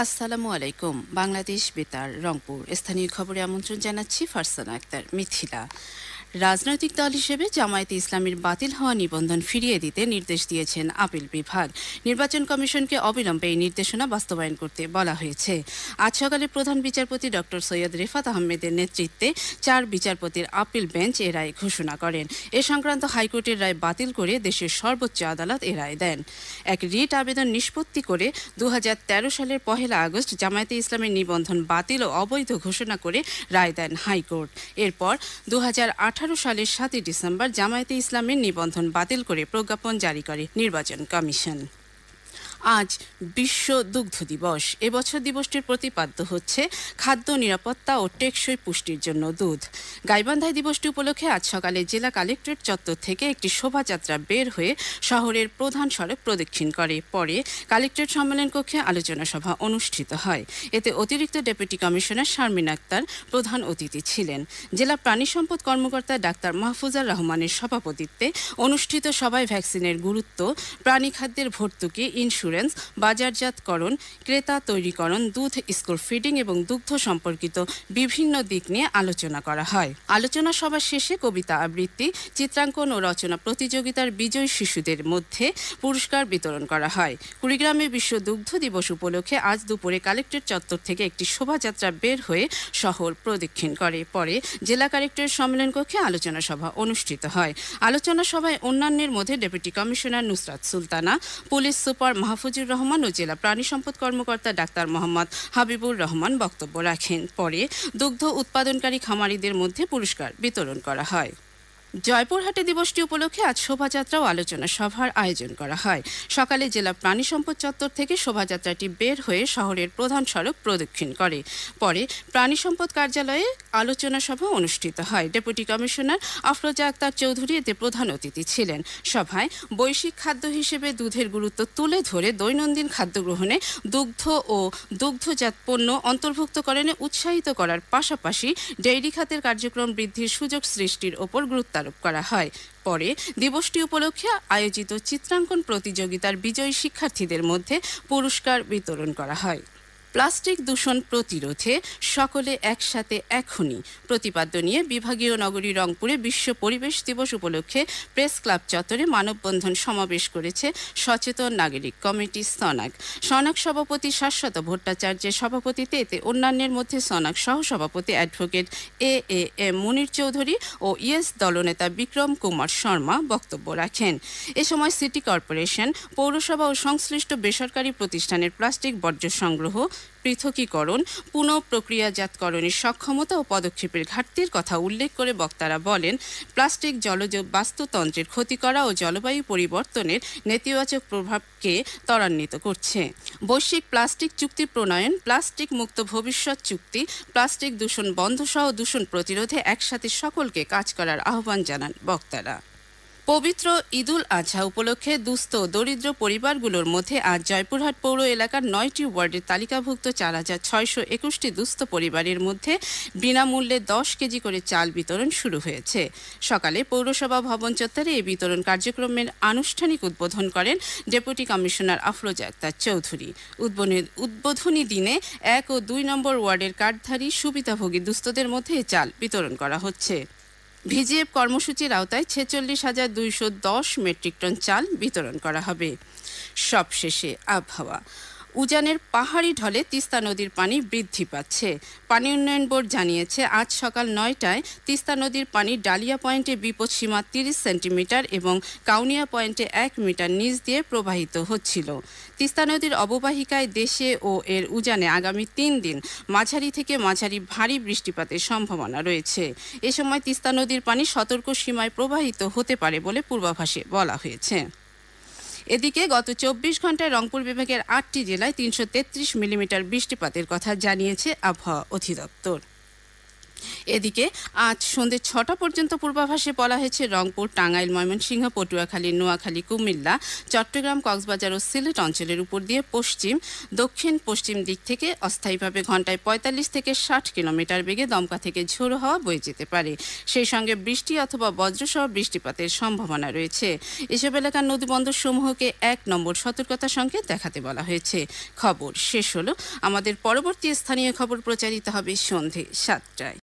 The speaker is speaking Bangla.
আসসালামু আলাইকুম। বাংলাদেশ বেতার রংপুর স্থানীয় খবরে আমন্ত্রণ জানাচ্ছি ফারসানা আক্তার মিথিলা। রাজনৈতিক দল হিসেবে জামায়াতে ইসলামীর বাতিল হওয়া নিবন্ধন ফিরিয়ে দিতে নির্দেশ দিয়েছেন আপিল বিভাগ। নির্বাচন কমিশনকে অবিলম্বে এই নির্দেশনা বাস্তবায়ন করতে বলা হয়েছে। আজ সকালে প্রধান বিচারপতি ডক্টর সৈয়দ রেফাত আহমেদের নেতৃত্বে ৪ বিচারপতির আপিল বেঞ্চ এ রায় ঘোষণা করেন। এ সংক্রান্ত হাইকোর্টের রায় বাতিল করে দেশের সর্বোচ্চ আদালত এ রায় দেন। এক রিট আবেদন নিষ্পত্তি করে ২০১৩ সালের ১ আগস্ট জামায়াতে ইসলামের নিবন্ধন বাতিল ও অবৈধ ঘোষণা করে রায় দেন হাইকোর্ট। এরপর ২০১৮ সালের ৭ ডিসেম্বর জামায়াতে ইসলামের নিবন্ধন বাতিল করে প্রজ্ঞাপন জারি করে নির্বাচন কমিশন। আজ বিশ্ব দুগ্ধ দিবস। এবছর দিবসটির প্রতিপাদ্য হচ্ছে খাদ্য নিরাপত্তা ও টেকসই পুষ্টির জন্য দুধ। গাইবান্ধায় দিবসটি উপলক্ষে আজ সকালে জেলা কালেক্টরেট চত্বর থেকে একটি শোভাযাত্রা বের হয়ে শহরের প্রধান সড়ক প্রদক্ষিণ করে। পরে কালেক্টরেট সম্মেলন কক্ষে আলোচনা সভা অনুষ্ঠিত হয়। এতে অতিরিক্ত ডেপুটি কমিশনার শারমিন আক্তার প্রধান অতিথি ছিলেন। জেলা প্রাণী সম্পদ কর্মকর্তা ডাক্তার মাহফুজার রহমানের সভাপতিত্বে অনুষ্ঠিত সভায় ভ্যাকসিনের গুরুত্ব, প্রাণী খাদ্যের ভর্তুকি, ইন্স্যুরেন্স, বাজারজাতকরণ, ক্রেতা তৈরিকরণ, দুধ স্কুল ফিডিং এবং দুগ্ধ সম্পর্কিত বিভিন্ন দিক নিয়ে আলোচনা করা হয়। আলোচনা সভা শেষে কবিতা আবৃত্তি, চিত্রাঙ্কন ও রচনা প্রতিযোগিতার বিজয়ী শিশুদের মধ্যে পুরস্কার বিতরণ করা হয়। কুড়িগ্রামে বিশ্ব দুগ্ধ দিবস উপলক্ষে আজ দুপুরে কালেক্টরেট চত্বর থেকে একটি শোভাযাত্রা বের হয়ে শহর প্রদক্ষিণ করে। পরে জেলা কালেক্টরেট সম্মেলন কক্ষে আলোচনা সভা অনুষ্ঠিত হয়। আলোচনা সভায় অন্যান্যের মধ্যে deputy commissioner Nusrat Sultana, police super Mahfuzur Rahman ও জেলা প্রাণী সম্পদ কর্মকর্তা ডাক্তার মোহাম্মদ হাবিবুর রহমান বক্তব্য রাখেন। পরে দুগ্ধ উৎপাদনকারী খামারিদের মধ্যে পুরস্কার বিতরণ করা হয়। জয়পুরহাটে দিবসটি উপলক্ষে আজ শোভাযাত্রা ও আলোচনা সভার আয়োজন করা হয়। সকালে জেলা প্রাণী সম্পদ চত্বর থেকে শোভাযাত্রাটি বের হয়ে শহরের প্রধান সড়ক প্রদক্ষিণ করে। পরে প্রাণী সম্পদ কার্যালয়ে আলোচনা সভা অনুষ্ঠিত হয়। ডেপুটি কমিশনার আফরোজা আক্তার চৌধুরী এতে প্রধান অতিথি ছিলেন। সভায় বৈশ্বিক খাদ্য হিসেবে দুধের গুরুত্ব তুলে ধরে দৈনন্দিন খাদ্য গ্রহণে দুগ্ধ ও দুগ্ধজাত পণ্য অন্তর্ভুক্তকরণে উৎসাহিত করার পাশাপাশি ডেইরি খাতের কার্যক্রম বৃদ্ধির সুযোগ সৃষ্টির ওপর গুরুত্ব আরোপ করা হয়। পরে দিবসটি উপলক্ষে আয়োজিত চিত্রাঙ্কন প্রতিযোগিতার বিজয়ী শিক্ষার্থীদের মধ্যে পুরস্কার বিতরণ করা হয়। প্লাস্টিক দূষণ প্রতিরোধে সকলে একসাথে এখনই প্রতিপাদ্য নিয়ে বিভাগীয় নগরী রংপুরে বিশ্ব পরিবেশ দিবস উপলক্ষে প্রেস ক্লাব চত্বরে মানববন্ধন সমাবেশ করেছে সচেতন নাগরিক কমিটি সনাক। সনাক সভাপতি শাশ্বত ভট্টাচার্যের সভাপতিত্বে এতে অন্যান্যের মধ্যে সনাক সহসভাপতি অ্যাডভোকেট এম মুনির চৌধুরী ও ইয়েস দলনেতা বিক্রম কুমার শর্মা বক্তব্য রাখেন। এ সময় সিটি কর্পোরেশন, পৌরসভা ও সংশ্লিষ্ট বেসরকারি প্রতিষ্ঠানের প্লাস্টিক বর্জ্য সংগ্রহ, পৃথকীকরণ, পুনঃ প্রক্রিয়াজাতকরণের সক্ষমতা ও পদক্ষেপের ঘাটতির কথা উল্লেখ করে বক্তারা বলেন, প্লাস্টিক জলজ বাস্তুতন্ত্রের ক্ষতি করা ও জলবায়ু পরিবর্তনের নেতিবাচক প্রভাবকে ত্বরান্বিত করছে। বৈশ্বিক প্লাস্টিক চুক্তি প্রণয়ন, প্লাস্টিক মুক্ত ভবিষ্যৎ চুক্তি, প্লাস্টিক দূষণ বন্ধ সহ দূষণ প্রতিরোধে একসাথে সকলকে কাজ করার আহ্বান জানান বক্তারা। পবিত্র ঈদুল আজহা উপলক্ষে দুস্থ দরিদ্র পরিবারগুলোর মধ্যে আজ জয়পুরহাট পৌর এলাকার ৯টি ওয়ার্ডের তালিকাভুক্ত ৪,৬২১টি দুস্থ পরিবারের মধ্যে বিনামূল্যে ১০ কেজি করে চাল বিতরণ শুরু হয়েছে। সকালে পৌরসভা ভবন চত্বরে এই বিতরণ কার্যক্রমের আনুষ্ঠানিক উদ্বোধন করেন ডেপুটি কমিশনার আফরোজা আক্তার চৌধুরী। উদ্বোধনী দিনে ১ ও ২ নম্বর ওয়ার্ডের কার্ডধারী সুবিধাভোগী দুস্থদের মধ্যে চাল বিতরণ করা হচ্ছে। ভিজিএফ কর্মসূচির আওতায় ৪৬,২১০ মেট্রিক টন চাল বিতরণ করা হবে। সবশেষে আবহাওয়া। উজানের পাহাড়ি ঢলে তিস্তা নদীর পানি বৃদ্ধি পাচ্ছে। পানি উন্নয়ন বোর্ড জানিয়েছে, আজ সকাল ৯টায় তিস্তা নদীর পানি ডালিয়া পয়েন্টে বিপদসীমা ৩০ সেন্টিমিটার এবং কাউনিয়া পয়েন্টে ১ মিটার নিচ দিয়ে প্রবাহিত হচ্ছিল। তিস্তা নদীর অববাহিকায় দেশে ও এর উজানে আগামী ৩ দিন মাঝারি থেকে মাঝারি ভারী বৃষ্টিপাতের সম্ভাবনা রয়েছে। এ সময় তিস্তা নদীর পানি সতর্ক সীমায় প্রবাহিত হতে পারে বলে পূর্বাভাসে বলা হয়েছে। এদিকে গত ২৪ ঘন্টায় রংপুর বিভাগের ৮টি জেলায় ৩৩৩ মিলিমিটার বৃষ্টিপাতের কথা জানিয়েছে আবহাওয়া অধিদপ্তর। এদিকে আজ সন্ধ্যে ৬টা পর্যন্ত পূর্বাভাসে বলা হয়েছে রংপুর, টাঙ্গাইল, ময়মনসিংহ, পটুয়াখালী, নোয়াখালী, কুমিল্লা, চট্টগ্রাম, কক্সবাজার ও সিলেট অঞ্চলের উপর দিয়ে পশ্চিম দক্ষিণ পশ্চিম দিক থেকে অস্থায়ীভাবে ঘন্টায় ৪৫ থেকে ৬০ কিলোমিটার বেগে দমকা থেকে ঝোড়ো হাওয়া বয়ে যেতে পারে। সেই সঙ্গে বৃষ্টি অথবা বজ্রসহ বৃষ্টিপাতের সম্ভাবনা রয়েছে। এসব এলাকার নদীবন্দর সমূহকে ১ নম্বর সতর্কতা সংকেত দেখাতে বলা হয়েছে। খবর শেষ হলো। আমাদের পরবর্তী স্থানীয় খবর প্রচারিত হবে সন্ধে ৭টায়।